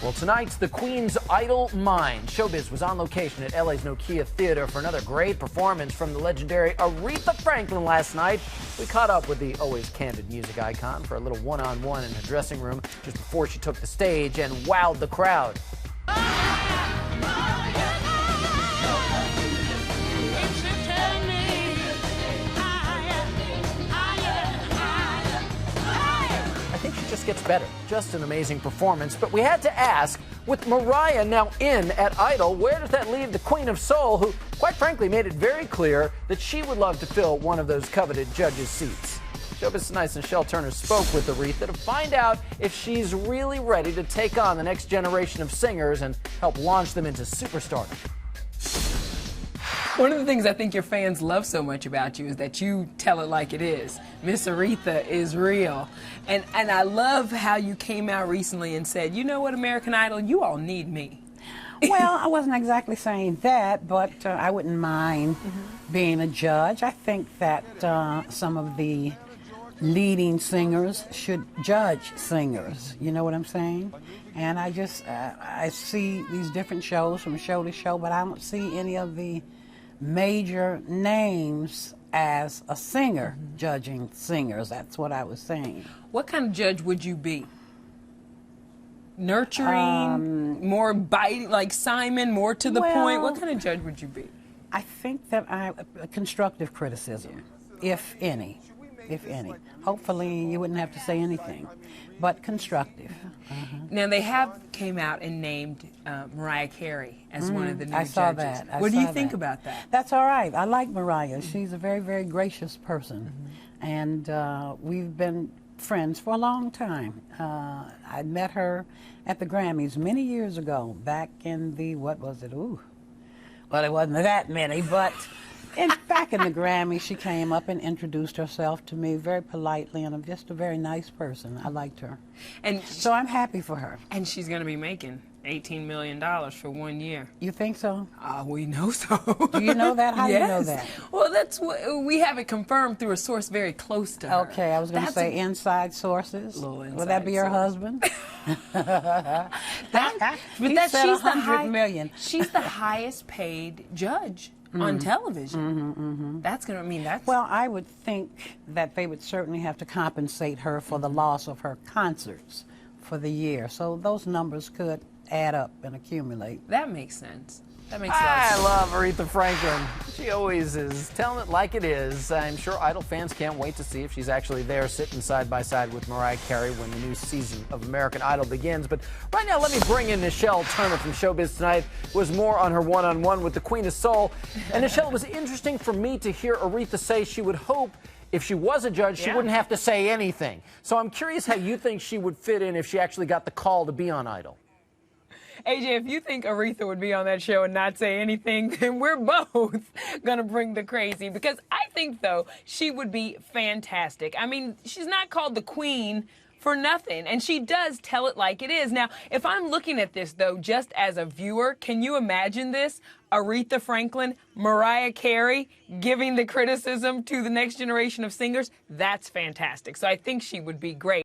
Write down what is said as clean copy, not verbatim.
Well, tonight's the Queen's Idol Mind. Showbiz was on location at LA's Nokia Theater for another great performance from the legendary Aretha Franklin last night. We caught up with the always candid music icon for a little one-on-one in her dressing room just before she took the stage and wowed the crowd. I think she just gets better. Just an amazing performance. But we had to ask, with Mariah now in at Idol, where does that leave the Queen of Soul, who, quite frankly, made it very clear that she would love to fill one of those coveted judges' seats? Showbiz Tonight's Nichelle Turner spoke with Aretha to find out if she's really ready to take on the next generation of singers and help launch them into superstardom. One of the things I think your fans love so much about you is that you tell it like it is. Miss Aretha is real. And I love how you came out recently and said, you know what, American Idol, you all need me. Well, I wasn't exactly saying that, but I wouldn't mind being a judge. I think that some of the leading singers should judge singers. You know what I'm saying? And I just, I see these different shows from show to show, but I don't see any of the major names as a singer judging singers. That's what I was saying. What kind of judge would you be? Nurturing, more biting, like Simon, more to the point? What kind of judge would you be? I think that constructive criticism, if any. If any. Hopefully you wouldn't have to say anything, but constructive. Now they have came out and named Mariah Carey as one of the new judges. I saw that. What do you think about that? That's all right. I like Mariah. She's a very, very gracious person, and we've been friends for a long time. I met her at the Grammys many years ago, back in the, what was it? Ooh. Well, it wasn't that many, but back in the Grammys, she came up and introduced herself to me very politely, and I'm just a very nice person. I liked her. And so I'm happy for her. And she's going to be making $18 million for 1 year. You think so? We know so. Do you know that? How do you know that? Well, that's what we have it confirmed through a source very close to her. Okay, I was going to say inside sources. Would that be her husband? But she's the highest paid judge on television. That's going to mean that's... Well, I would think that they would certainly have to compensate her for the loss of her concerts for the year. So those numbers could add up and accumulate. That makes sense. That makes a lot of sense. I love Aretha Franklin. She always is telling it like it is. I'm sure Idol fans can't wait to see if she's actually there sitting side by side with Mariah Carey when the new season of American Idol begins. But right now, let me bring in Nichelle Turner from Showbiz Tonight. It was more on her one-on-one with the Queen of Soul. And Nichelle, it was interesting for me to hear Aretha say she would hope if she was a judge, she wouldn't have to say anything. So I'm curious how you think she would fit in if she actually got the call to be on Idol. AJ, if you think Aretha would be on that show and not say anything, then we're both going to bring the crazy. Because I think, though, she would be fantastic. I mean, she's not called the Queen for nothing, and she does tell it like it is. Now, if I'm looking at this, though, just as a viewer, can you imagine this? Aretha Franklin, Mariah Carey giving the criticism to the next generation of singers? That's fantastic. So I think she would be great.